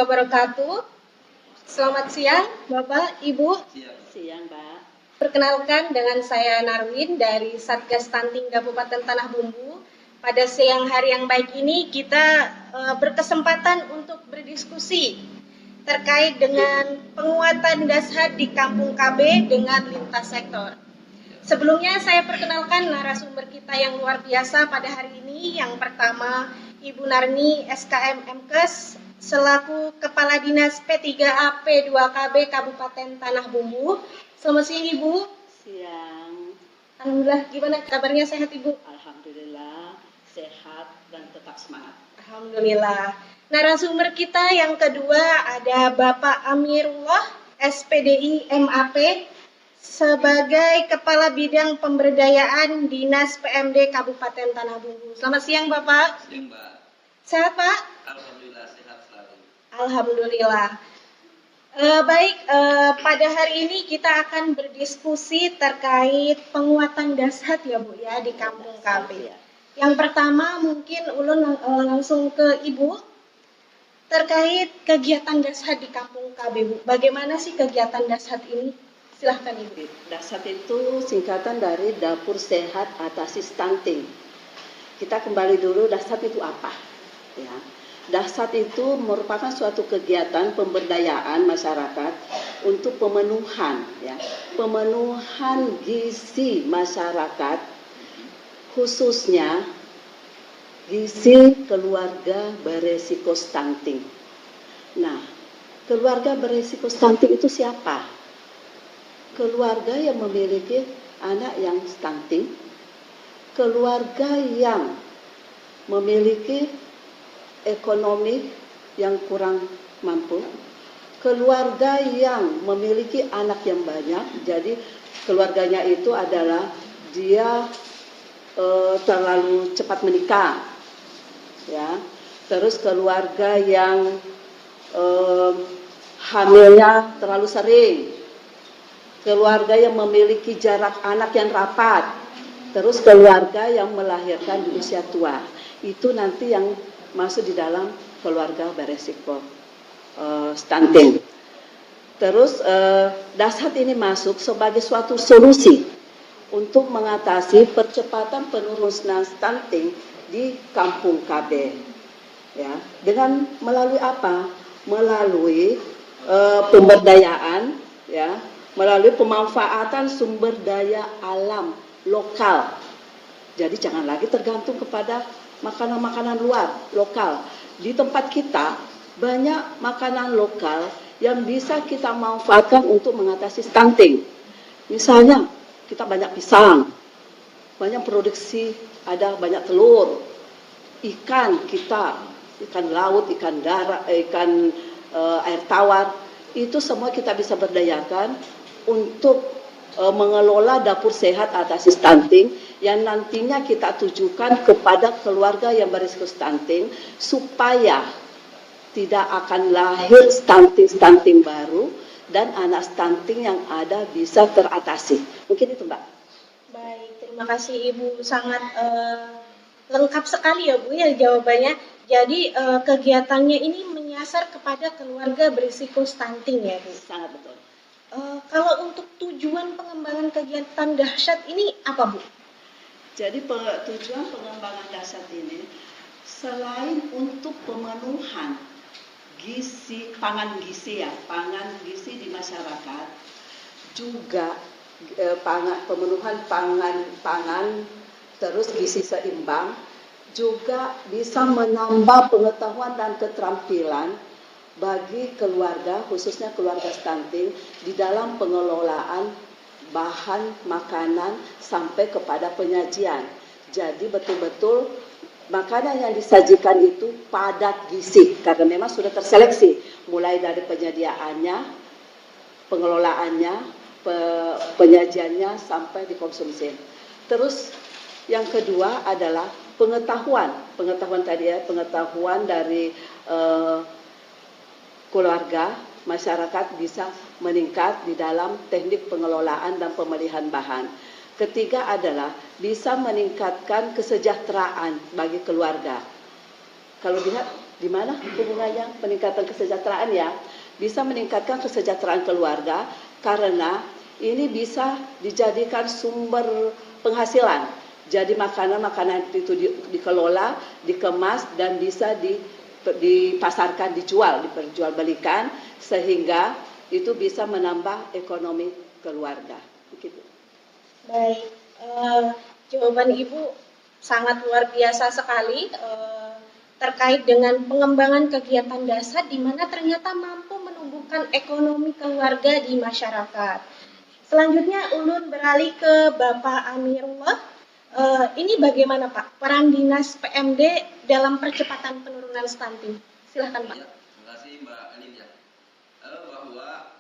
wabarakatuh. Selamat siang, Bapak, Ibu. Siang, Mbak. Perkenalkan dengan saya Narwin dari Satgas Stunting Kabupaten Tanah Bumbu. Pada siang hari yang baik ini kita berkesempatan untuk berdiskusi terkait dengan penguatan dashad di Kampung KB dengan lintas sektor. Sebelumnya saya perkenalkan narasumber kita yang luar biasa pada hari ini. Yang pertama, Ibu Narni SKM Mkes selaku Kepala Dinas P3A P2KB Kabupaten Tanah Bumbu. Selamat siang Ibu. Siang. Alhamdulillah, gimana kabarnya, sehat Ibu? Alhamdulillah sehat dan tetap semangat. Alhamdulillah. Narasumber kita yang kedua ada Bapak Amirullah SPDI MAP sebagai Kepala Bidang Pemberdayaan Dinas PMD Kabupaten Tanah Bumbu. Selamat siang Bapak. Siang Mbak. Sehat Pak? Alhamdulillah sehat selalu. Alhamdulillah. Pada hari ini kita akan berdiskusi terkait penguatan dashad ya Bu ya di Kampung KB. Yang pertama mungkin ulun langsung ke Ibu terkait kegiatan dashad di Kampung KB Bu. Bagaimana sih kegiatan dashad ini? Silahkan Ibu. Dashad itu singkatan dari Dapur Sehat Atasi Stunting. Kita kembali dulu, dashad itu apa? Ya. Dashad itu merupakan suatu kegiatan pemberdayaan masyarakat untuk pemenuhan gizi masyarakat, khususnya gizi keluarga beresiko stunting. Nah, keluarga beresiko stunting itu siapa? Keluarga yang memiliki anak yang stunting, keluarga yang memiliki ekonomi yang kurang mampu, keluarga yang memiliki anak yang banyak, jadi keluarganya itu adalah dia terlalu cepat menikah, ya. Terus keluarga yang hamilnya terlalu sering, keluarga yang memiliki jarak anak yang rapat, terus keluarga yang melahirkan di usia tua. Itu nanti yang masuk di dalam keluarga beresiko stunting. Terus dashad ini masuk sebagai suatu solusi untuk mengatasi percepatan penurunan stunting di Kampung KB. Ya, dengan melalui apa? Melalui pemberdayaan, ya, melalui pemanfaatan sumber daya alam lokal. Jadi jangan lagi tergantung kepada makanan-makanan luar, lokal. Di tempat kita banyak makanan lokal yang bisa kita manfaatkan untuk mengatasi stunting. Misalnya kita banyak pisang, banyak produksi, ada banyak telur, ikan kita, ikan laut, ikan darat, ikan air tawar, itu semua kita bisa berdayakan untuk mengelola dapur sehat atasi stunting yang nantinya kita tujukan kepada keluarga yang berisiko stunting supaya tidak akan lahir stunting baru dan anak stunting yang ada bisa teratasi. Mungkin itu Mbak. Baik, terima kasih Ibu, sangat lengkap sekali ya Bu ya jawabannya. Jadi kegiatannya ini menyasar kepada keluarga berisiko stunting ya Bu. Sangat betul. Kalau untuk tujuan pengembangan kegiatan dashad ini apa Bu? Jadi tujuan pengembangan dashad ini selain untuk pemenuhan pangan gizi di masyarakat, juga pemenuhan pangan terus gizi seimbang, juga bisa menambah pengetahuan dan keterampilan bagi keluarga, khususnya keluarga stunting, di dalam pengelolaan bahan makanan sampai kepada penyajian. Jadi betul-betul makanan yang disajikan itu padat gizi, karena memang sudah terseleksi, mulai dari penyediaannya, pengelolaannya, penyajiannya, sampai dikonsumsi. Terus yang kedua adalah pengetahuan dari keluarga, masyarakat bisa meningkat di dalam teknik pengelolaan dan pemilihan bahan. Ketiga adalah bisa meningkatkan kesejahteraan bagi keluarga. Kalau lihat Di mana hubungannya peningkatan kesejahteraan ya? Bisa meningkatkan kesejahteraan keluarga karena ini bisa dijadikan sumber penghasilan. Jadi makanan-makanan itu dikelola, dikemas dan bisa dipasarkan, dijual, diperjualbelikan sehingga itu bisa menambah ekonomi keluarga. Begitu. Baik, jawaban Ibu sangat luar biasa sekali terkait dengan pengembangan kegiatan dasar di mana ternyata mampu menumbuhkan ekonomi keluarga di masyarakat. Selanjutnya Ulun beralih ke Bapak Amirullah. Ini bagaimana Pak peran Dinas PMD dalam percepatan penurunan stunting? Silahkan Pak. Ya, terima kasih Mbak Anindya. Bahwa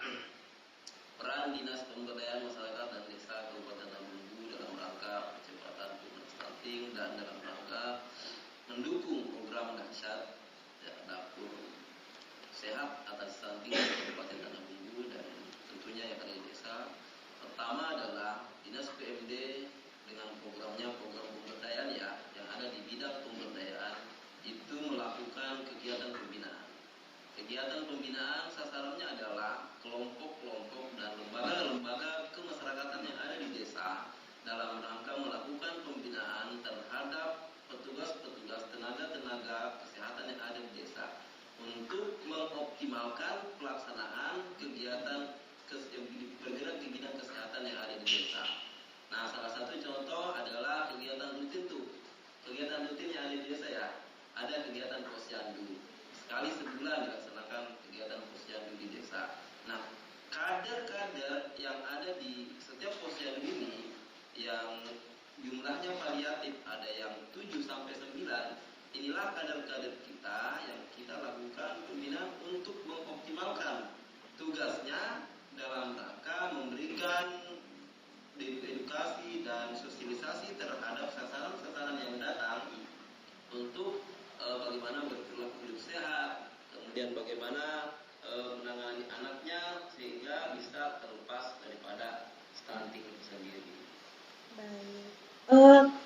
peran Dinas Pemberdayaan Masyarakat dan Desa Kabupaten Tanah Bumbu dalam rangka percepatan penurunan stunting dan dalam rangka mendukung program dahsyat dapur sehat atas stunting di Kabupaten Tanah Bumbu dan tentunya yang ada di desa. Pertama adalah Dinas PMD dengan programnya program pemberdayaan ya yang ada di bidang pemberdayaan itu melakukan kegiatan pembinaan. Kegiatan pembinaan sasarannya adalah kelompok-kelompok dan lembaga-lembaga kemasyarakatan yang ada di desa dalam rangka melakukan pembinaan terhadap petugas-petugas tenaga-tenaga kesehatan yang ada di desa untuk mengoptimalkan pelaksanaan kegiatan bergerak di bidang kesehatan yang ada di desa. Nah, salah satu contoh adalah kegiatan rutin tuh. Kegiatan rutin yang ada di desa ya. Ada kegiatan posyandu. Sekali sebulan dilaksanakan kegiatan posyandu di desa. Nah, kader-kader yang ada di setiap posyandu ini yang jumlahnya variatif, ada yang 7 sampai 9. Inilah kader-kader kita yang kita lakukan pembinaan untuk mengoptimalkan tugasnya dalam rangka memberikan edukasi dan sosialisasi terhadap sasaran-sasaran yang datang untuk bagaimana berperilaku hidup sehat, kemudian bagaimana menangani anaknya sehingga bisa terlepas daripada stunting itu sendiri. Baik.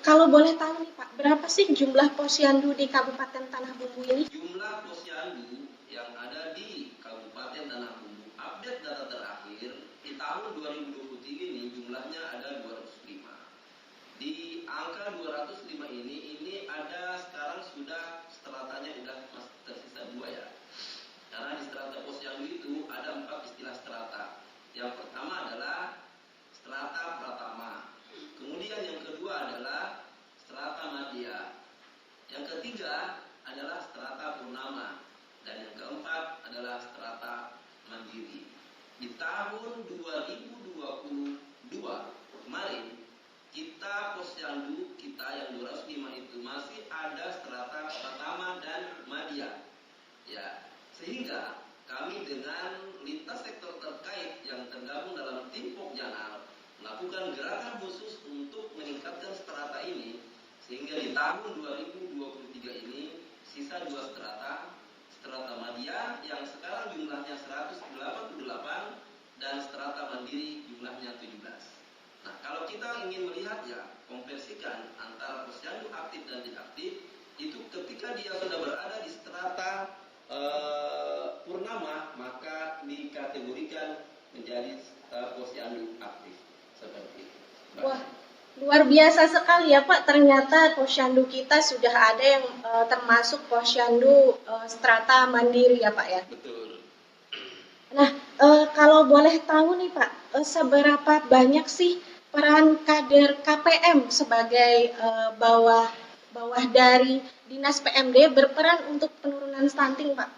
Kalau boleh tahu nih Pak, berapa sih jumlah posyandu di Kabupaten Tanah Bumbu ini? Jumlah posyandu yang ada di Kabupaten Tanah Bumbu, update data terakhir di tahun 2023 ini jumlahnya ada 205. Di angka 205 ini ada sekarang sudah stratanya sudah tersisa 2 ya. Karena di strata posyandu itu ada 4 istilah strata. Yang pertama adalah strata pratama. Kemudian yang kedua adalah strata madya. Yang ketiga adalah strata purnama. Dan yang keempat adalah strata mandiri. Di tahun 2022 kemarin kita posyandu kita yang 205 itu masih ada strata pratama dan madya. Ya, sehingga kami dengan lintas sektor terkait yang tergabung dalam tim Pokjanal melakukan gerakan khusus untuk meningkatkan strata ini sehingga di tahun 2023 ini sisa 2 strata, strata madya yang sekarang jumlahnya 188 dan strata mandiri jumlahnya 17. Nah, kalau kita ingin melihat ya, konversikan antara posyandu aktif dan tidak aktif, itu ketika dia sudah berada di strata purnama, maka dikategorikan menjadi posyandu aktif seperti itu. Wah, luar biasa sekali ya Pak. Ternyata posyandu kita sudah ada yang termasuk posyandu strata mandiri ya Pak ya. Betul. Nah, kalau boleh tahu nih Pak, seberapa banyak sih peran kader KPM sebagai bawah dari Dinas PMD berperan untuk penurunan stunting, Pak?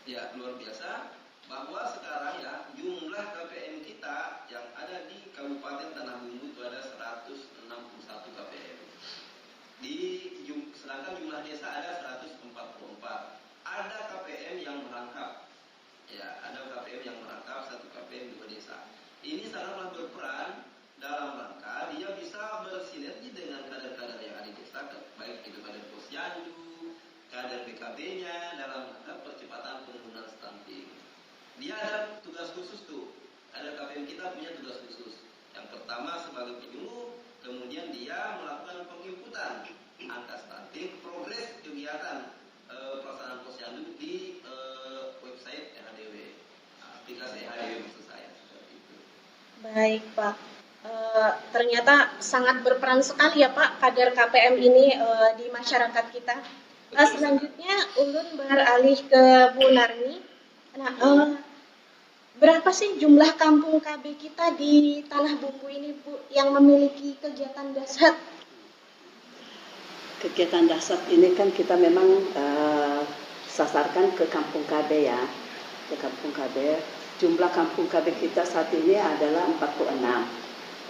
Ya, luar biasa bahwa sekarang ya jumlah KPM kita yang ada di Kabupaten Tanah Bumbu itu ada 161 KPM. Sedangkan jumlah desa ada 144. Ada KPM yang merangkap. Ya, ada KPM yang merangkap, 1 KPM 2 desa. Ini sangatlah berperan dalam rangka dia bisa bersinergi dengan kader-kader yang ada di desa, baik itu kader posyandu, kader BKB-nya dalam rangka percepatan penurunan stunting. Dia ada tugas khusus tuh. Kader KPM kita punya tugas khusus. Yang pertama sebagai penyuluh, kemudian dia melakukan penginputan angka stunting, progres kegiatan pelaksanaan posyandu di website EHDW, aplikasi EHDW maksud saya seperti itu. Baik Pak, ternyata sangat berperan sekali ya Pak kader KPM ini di masyarakat kita. Selanjutnya ulun beralih ke Bu Narni. Nah, berapa sih jumlah kampung KB kita di Tanah Bumbu ini Bu yang memiliki kegiatan dahsyat? Kegiatan dahsyat ini kan kita memang sasarkan ke kampung KB ya, ke kampung KB. Jumlah kampung KB kita saat ini adalah 46,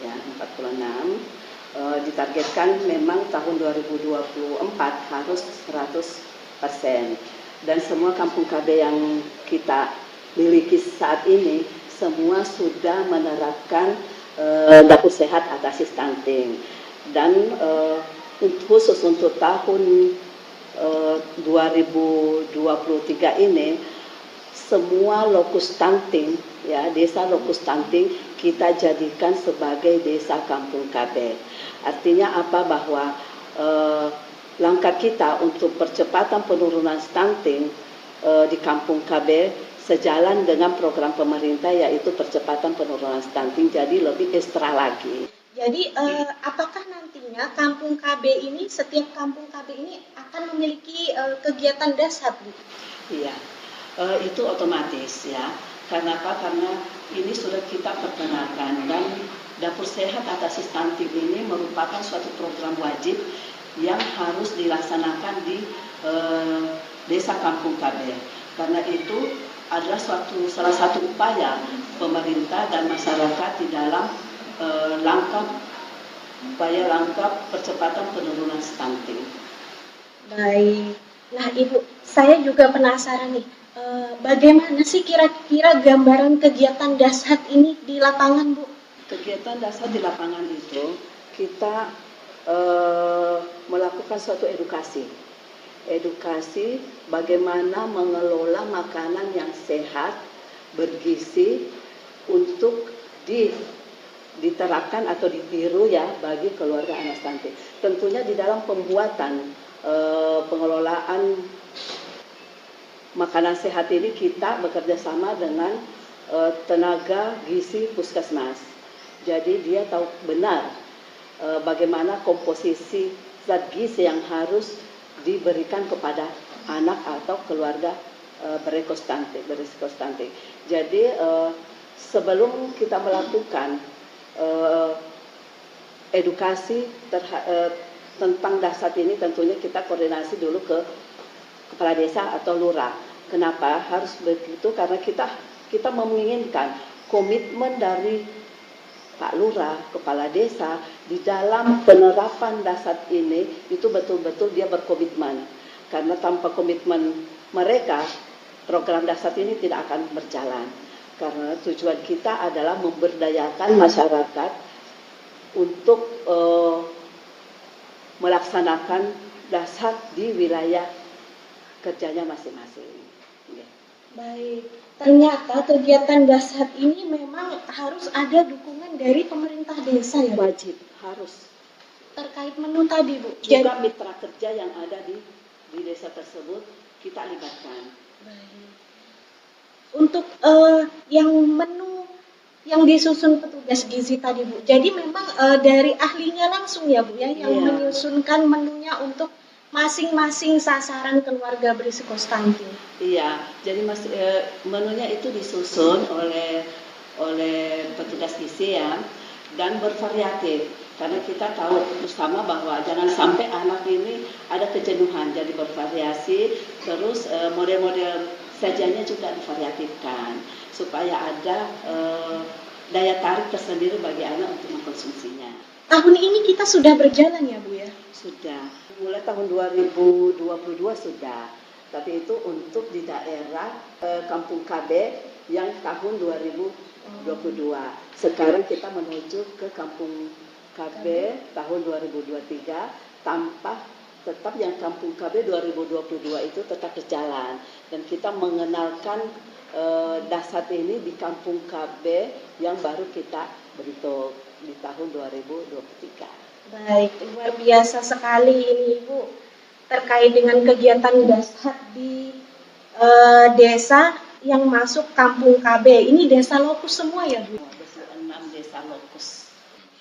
ya 46. Ditargetkan memang tahun 2024 harus 100%. Dan semua kampung KB yang kita miliki saat ini semua sudah menerapkan dapur sehat atasi stunting. Dan khusus untuk tahun 2023 ini semua lokus stunting ya, desa lokus stunting kita jadikan sebagai desa kampung KB. Artinya apa? Bahwa langkah kita untuk percepatan penurunan stunting di kampung KB sejalan dengan program pemerintah, yaitu percepatan penurunan stunting, jadi lebih ekstra lagi. Jadi apakah nantinya kampung KB ini, setiap kampung KB ini akan memiliki kegiatan dahsyat Bu? Iya, itu otomatis ya. Karena apa? Karena ini sudah kita perkenalkan, dan dapur sehat atasi stunting ini merupakan suatu program wajib yang harus dilaksanakan di desa kampung KB. Karena itu adalah salah satu upaya pemerintah dan masyarakat di dalam langkah percepatan penurunan stunting. Baik. Nah Ibu, saya juga penasaran nih, bagaimana sih kira-kira gambaran kegiatan dahsyat ini di lapangan Bu? Kegiatan dahsyat di lapangan itu kita melakukan suatu edukasi bagaimana mengelola makanan yang sehat, bergizi untuk diterapkan atau ditiru ya bagi keluarga anak stunting. Tentunya di dalam pembuatan pengelolaan makanan sehat ini kita bekerja sama dengan tenaga gizi puskesmas. Jadi dia tahu benar bagaimana komposisi zat gizi yang harus diberikan kepada anak atau keluarga berisiko stunting. Jadi sebelum kita melakukan edukasi tentang dahsyat ini, tentunya kita koordinasi dulu ke kepala desa atau lurah. Kenapa harus begitu? Karena kita menginginkan komitmen dari Pak Lurah, kepala desa di dalam penerapan dahsyat ini itu betul-betul dia berkomitmen. Karena tanpa komitmen mereka, program dahsyat ini tidak akan berjalan. Karena tujuan kita adalah memberdayakan masyarakat untuk melaksanakan dahsyat di wilayah kerjanya masing-masing. Baik, ternyata kegiatan dahsyat ini memang harus ada dukungan dari pemerintah desa ya? Wajib, harus. Terkait menu tadi Bu? Juga mitra kerja yang ada di desa tersebut kita libatkan. Baik. Untuk yang menu yang disusun petugas gizi tadi Bu, jadi memang dari ahlinya langsung ya Bu ya yang menyusunkan menunya untuk masing-masing sasaran keluarga berisiko stunting. Iya, jadi menunya itu disusun oleh petugas gizi ya, dan bervariatif. Karena kita tahu bersama bahwa jangan sampai anak ini ada kejenuhan, jadi bervariasi. Terus model-model sajiannya juga divariatifkan supaya ada daya tarik tersendiri bagi anak untuk mengkonsumsinya. Tahun ini kita sudah berjalan ya Bu ya? Sudah. Mulai tahun 2022 sudah, tapi itu untuk di daerah Kampung KB yang tahun 2022. Sekarang kita menuju ke Kampung KB tahun 2023, tanpa tetap yang Kampung KB 2022 itu tetap berjalan, dan kita mengenalkan dahsyat ini di Kampung KB yang baru kita bentuk di tahun 2023. Baik, luar biasa sekali ini Ibu. terkait dengan kegiatan dashad di desa yang masuk kampung KB. Ini desa lokus semua ya Bu? 26 desa lokus.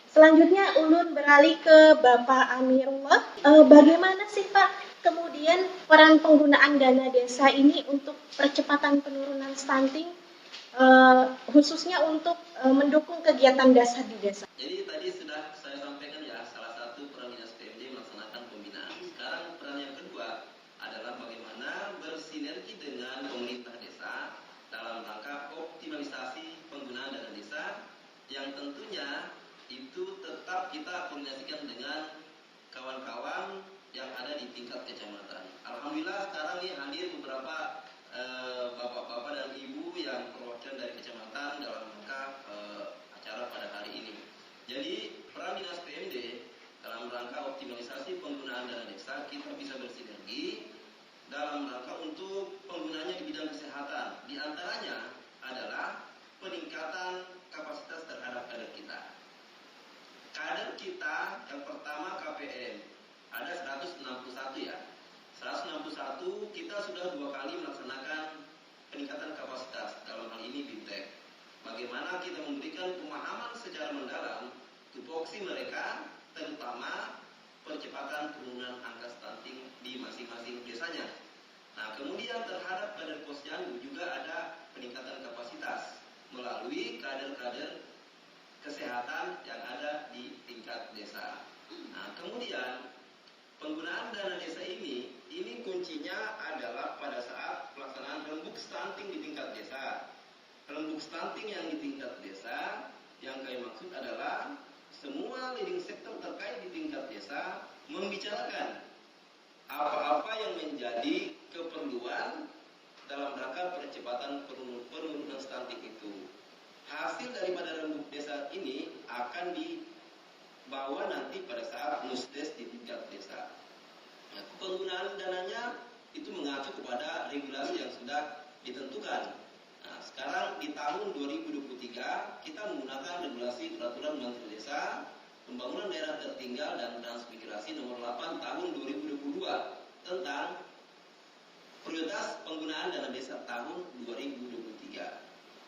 Selanjutnya ulun beralih ke Bapak Amirullah. Bagaimana sih Pak kemudian peran penggunaan dana desa ini untuk percepatan penurunan stunting, khususnya untuk mendukung kegiatan dashad di desa? Jadi tadi sudah saya sampaikan ya, salah satu peran Dinas PMD melaksanakan pembinaan. Sekarang peran yang kedua adalah bagaimana bersinergi dengan pemerintah desa dalam rangka optimalisasi penggunaan dana desa yang tentunya itu tetap kita koordinasikan dengan kawan-kawan yang ada di tingkat kecamatan. Alhamdulillah sekarang ini hadir beberapa bapak-bapak dan ibu yang perwakilan dari kecamatan dalam rangka acara pada hari ini. Jadi peran Dinas PMD dalam rangka optimalisasi penggunaan dana desa, kita bisa bersinergi dalam rangka untuk penggunaannya di bidang kesehatan. Di antaranya adalah peningkatan kapasitas terhadap kader kita. Kader kita yang pertama KPM ada 161 ya. 161 kita sudah 2 kali melaksanakan peningkatan kapasitas, dalam hal ini BIMTEK. Bagaimana kita memberikan pemahaman secara mendalam tupoksi mereka, terutama percepatan penurunan angka stunting di masing-masing desanya. Nah, kemudian terhadap kader posyandu juga ada peningkatan kapasitas melalui kader-kader kesehatan yang ada di tingkat desa. Nah, kemudian penggunaan dana desa ini kuncinya adalah pada saat pelaksanaan rembuk stunting di tingkat desa. Rembuk stunting yang di tingkat desa yang kami maksud adalah semua leading sector terkait di tingkat desa membicarakan apa-apa yang menjadi keperluan dalam rangka percepatan penurunan stunting itu. Hasil daripada rembuk desa ini akan dibawa nanti pada saat musdes di tingkat desa. Nah, penggunaan dananya itu mengacu kepada regulasi yang sudah ditentukan. Nah, sekarang di tahun 2023 kita menggunakan regulasi Peraturan Menteri Desa, Pembangunan Daerah Tertinggal dan Transmigrasi nomor 8 tahun 2022 tentang prioritas penggunaan dana desa tahun 2023.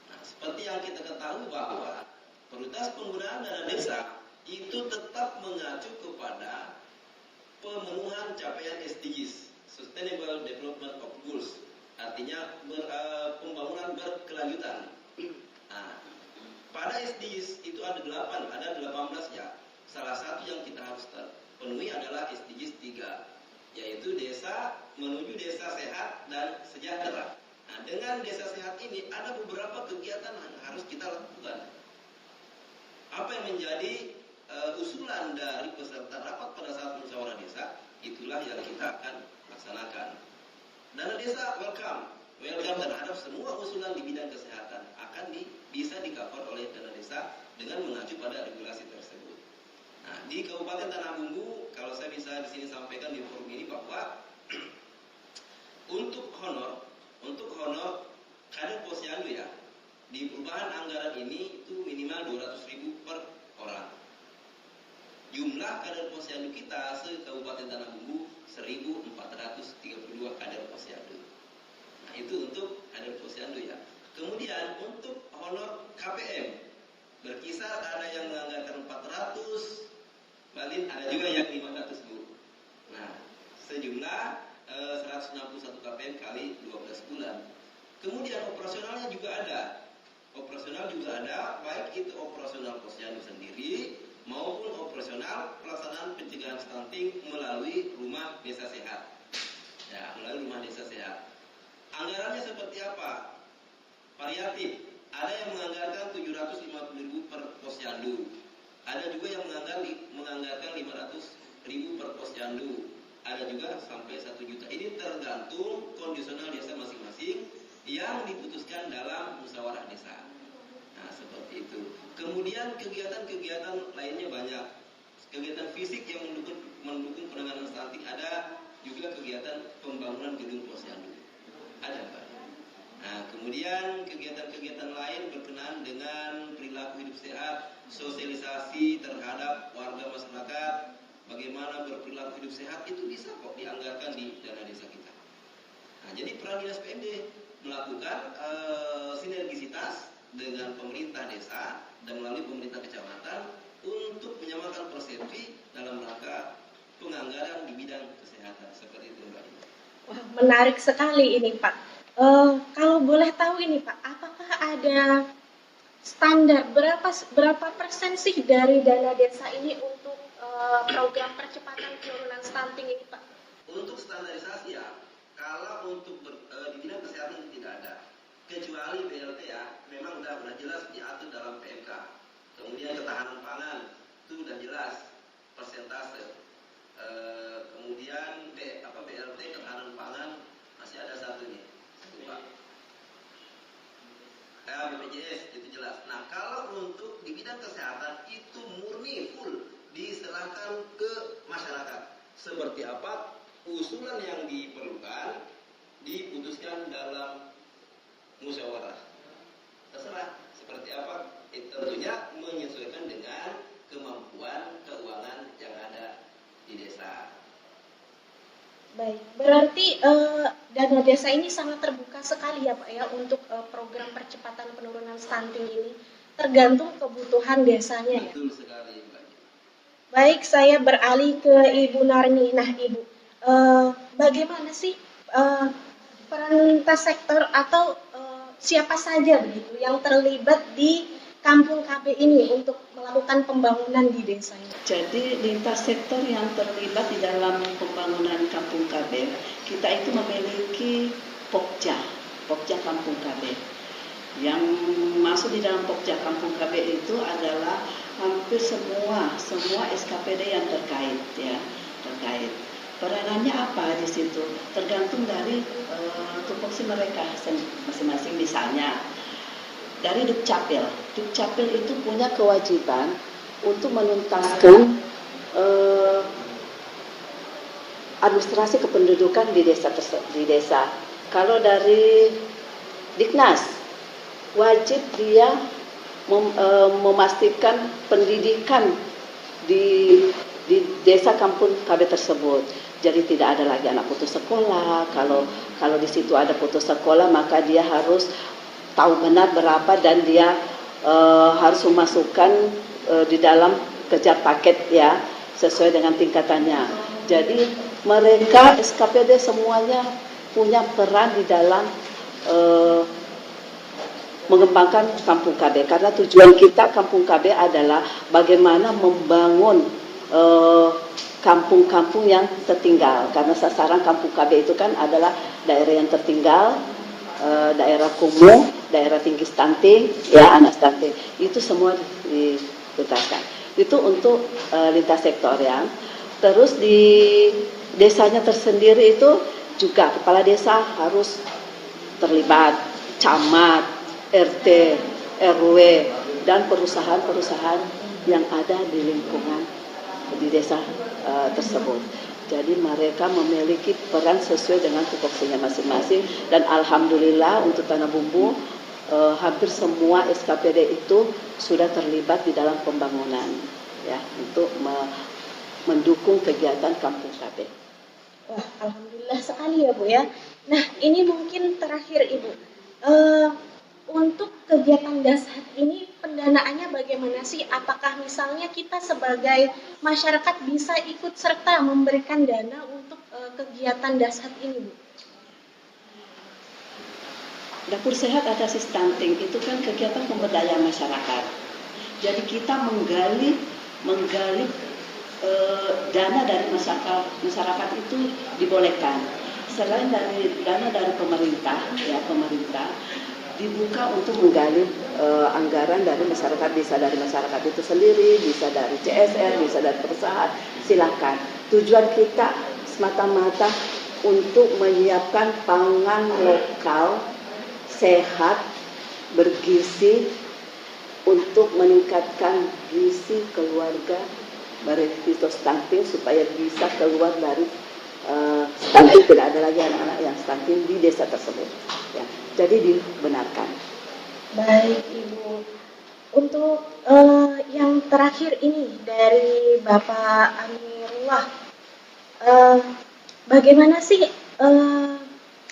Nah, seperti yang kita ketahui bahwa prioritas penggunaan dana desa itu tetap mengacu kepada pemenuhan capaian SDGs, Sustainable Development of Goals, artinya pembangunan berkelanjutan. Nah, pada SDGs itu ada 18 ya. Salah satu yang kita harus penuhi adalah SDGs 3, yaitu desa menuju desa sehat dan sejahtera. Nah, dengan desa sehat ini ada beberapa kegiatan yang harus kita lakukan. Apa yang menjadi usulan dari peserta rapat pada saat musyawarah desa, itulah yang kita akan laksanakan. Dana desa welcome terhadap semua usulan di bidang kesehatan akan bisa di-cover oleh dana desa dengan mengacu pada regulasi tersebut. Nah, di Kabupaten Tanah Bumbu, kalau saya bisa di sini sampaikan di forum ini bahwa untuk honor kader posyandu ya, di perubahan anggaran ini itu minimal 200.000 per orang. Jumlah kader posyandu kita se-Kabupaten Tanah Bumbu 1.432 kader posyandu. Nah, itu untuk kader posyandu ya. Kemudian untuk honor KPM berkisar ada yang menganggarkan 400, Balin ada juga yang 500 Bu. Nah, sejumlah 161 KPM kali 12 bulan. Kemudian operasionalnya juga ada. Operasional juga ada, baik itu operasional posyandu sendiri maupun operasional pelaksanaan pencegahan stunting melalui rumah desa sehat. Ya, melalui rumah desa sehat. Anggarannya seperti apa? Variatif. Ada yang menganggarkan 750.000 per posyandu. Ada juga yang menganggarkan 500.000 per posyandu. Ada juga sampai 1 juta. Ini tergantung kondisional desa masing-masing yang diputuskan dalam musyawarah desa. Nah, seperti itu. Kemudian kegiatan-kegiatan lainnya banyak. Kegiatan fisik yang mendukung penanganan stunting ada, juga kegiatan pembangunan gedung posyandu. Ada Pak. Nah, kemudian kegiatan-kegiatan lain berkenaan dengan perilaku hidup sehat, sosialisasi terhadap warga masyarakat, bagaimana berperilaku hidup sehat, itu bisa kok dianggarkan di dana desa kita. Nah, jadi peran dinas PMD melakukan sinergisitas dengan pemerintah desa dan melalui pemerintah kecamatan untuk menyamakan persepsi dalam rangka penganggaran di bidang kesehatan. Seperti itu, Mbak. Wah, menarik sekali ini, Pak. Kalau boleh tahu ini, Pak, apakah ada standar berapa persen sih dari dana desa ini untuk program percepatan penurunan stunting ini, Pak? Untuk standarisasi ya, kalau untuk di bidang kesehatan itu tidak ada, kecuali BLT ya, memang sudah jelas diatur dalam PMK. Kemudian ketahanan pangan itu sudah jelas persentase. Kemudian BLT ketahanan pangan masih ada satu nih, Pak. BPJS itu jelas. Nah, kalau untuk di bidang kesehatan itu murni full diserahkan ke masyarakat. Seperti apa usulan yang diperlukan diputuskan dalam musyawarah. Terserah seperti apa, tentunya menyesuaikan dengan kemampuan keuangan yang ada di desa. Baik, berarti dana desa ini sangat terbuka sekali ya Pak ya untuk program percepatan penurunan stunting ini, tergantung kebutuhan desanya ya. Betul sekali, Mbak. Baik, saya beralih ke Ibu Narni. Nah, Ibu, bagaimana sih peran lintas sektor atau siapa saja begitu yang terlibat di Kampung KB ini untuk melakukan pembangunan di desanya? Jadi lintas sektor yang terlibat di dalam pembangunan Kampung KB, kita itu memiliki Pokja Kampung KB. Yang masuk di dalam Pokja Kampung KB itu adalah hampir semua SKPD yang terkait. Peranannya apa di situ? Tergantung dari tupoksi mereka masing-masing. Misalnya dari Dukcapil itu punya kewajiban untuk menuntaskan administrasi kependudukan di desa. Kalau dari Diknas, wajib dia memastikan pendidikan di desa Kampung KB tersebut. Jadi tidak ada lagi anak putus sekolah. Kalau di situ ada putus sekolah, maka dia harus tahu benar berapa dan dia harus memasukkan di dalam kejar paket ya, sesuai dengan tingkatannya. Jadi mereka SKPD semuanya punya peran di dalam mengembangkan Kampung KB, karena tujuan kita Kampung KB adalah bagaimana membangun kampung-kampung yang tertinggal, karena sasaran Kampung KB itu kan adalah daerah yang tertinggal, daerah kumuh, daerah tinggi stunting, ya anak stunting, itu semua dituntaskan. Itu untuk lintas sektor ya. Terus di desanya tersendiri itu juga kepala desa harus terlibat, camat, RT, RW, dan perusahaan-perusahaan yang ada di lingkungan di desa tersebut. Jadi mereka memiliki peran sesuai dengan tupoksinya masing-masing, dan alhamdulillah untuk Tanah Bumbu hampir semua SKPD itu sudah terlibat di dalam pembangunan ya, untuk mendukung kegiatan Kampung KB. Wah, alhamdulillah sekali ya Bu ya. Nah, ini mungkin terakhir Ibu. Untuk kegiatan dasar ini pendanaannya bagaimana sih? Apakah misalnya kita sebagai masyarakat bisa ikut serta memberikan dana untuk kegiatan dasar ini, Bu? Dapur Sehat Atasi Stunting itu kan kegiatan pemberdayaan masyarakat. Jadi kita menggali dana dari masyarakat itu dibolehkan. Selain dari dana dari pemerintah dibuka untuk menggali anggaran dari masyarakat, bisa dari masyarakat itu sendiri, bisa dari CSR, bisa dari perusahaan, silakan. Tujuan kita semata-mata untuk menyiapkan pangan lokal, sehat, bergizi, untuk meningkatkan gizi keluarga beresiko stunting supaya bisa keluar dari stunting, tidak ada lagi anak-anak yang stunting di desa tersebut ya. Jadi dibenarkan. Baik Ibu, untuk yang terakhir ini dari Bapak Amirin warahmatullah. Bagaimana sih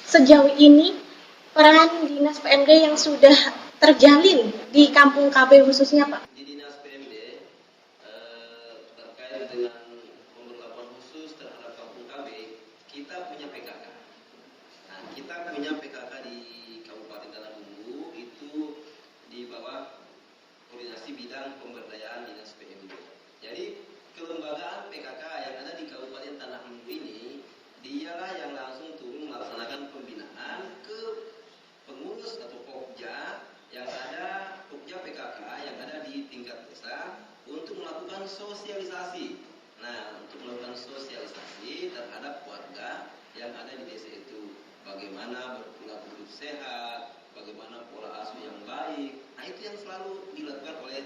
sejauh ini peran Dinas PMD yang sudah terjalin di Kampung KB khususnya, Pak? Di Dinas PMD terkait dengan pemberlakuan khusus terhadap Kampung KB, kita punya PKK. Nah, kita punya PKK di Kabupaten Tanah Bumbu itu di bawah koordinasi bidang pemberdayaan Dinas PMD. Jadi kelembagaan PKK yang ada di Kabupaten Tanah Bumbu ini, dialah yang langsung turun melaksanakan pembinaan ke pengurus atau pokja yang ada, pokja PKK yang ada di tingkat desa untuk melakukan sosialisasi. Nah, untuk melakukan sosialisasi terhadap warga yang ada di desa itu, bagaimana berperilaku hidup sehat, bagaimana pola asuh yang baik. Nah, itu yang selalu dilakukan oleh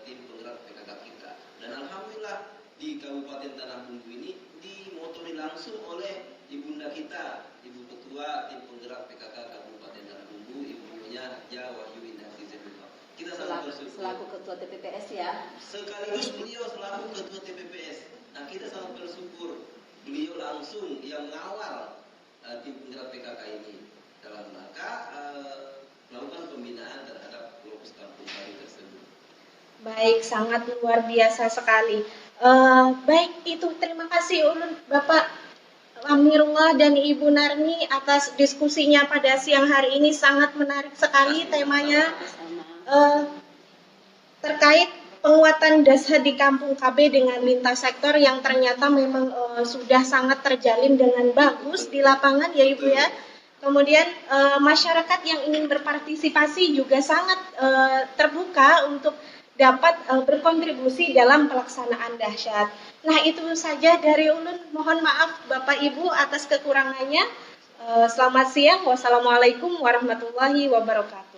tim penggerak PKK kita. Dan alhamdulillah di Kabupaten Tanah Bumbu ini dimotori langsung oleh ibunda kita, Ibu Ketua tim penggerak PKK Kabupaten Tanah Bumbu, ibunya Jawa Wahyu Indah Zebullah. Kita sangat bersyukur. Selaku Ketua TPPS ya. Sekaligus beliau selaku Ketua TPPS. Nah, kita sangat bersyukur beliau langsung yang mengawal tim penggerak PKK ini dalam rangka melakukan pembinaan terhadap lokus kampung KB tersebut. Baik, sangat luar biasa sekali. Baik, itu terima kasih ulun Bapak Amirullah dan Ibu Narmi atas diskusinya pada siang hari ini. Sangat menarik sekali temanya terkait penguatan dasar di Kampung KB dengan lintas sektor yang ternyata memang sudah sangat terjalin dengan bagus di lapangan ya Ibu ya. Kemudian masyarakat yang ingin berpartisipasi juga sangat terbuka untuk dapat berkontribusi dalam pelaksanaan dahsyat. Nah, itu saja dari ulun. Mohon maaf Bapak Ibu atas kekurangannya. Selamat siang. Wassalamualaikum warahmatullahi wabarakatuh.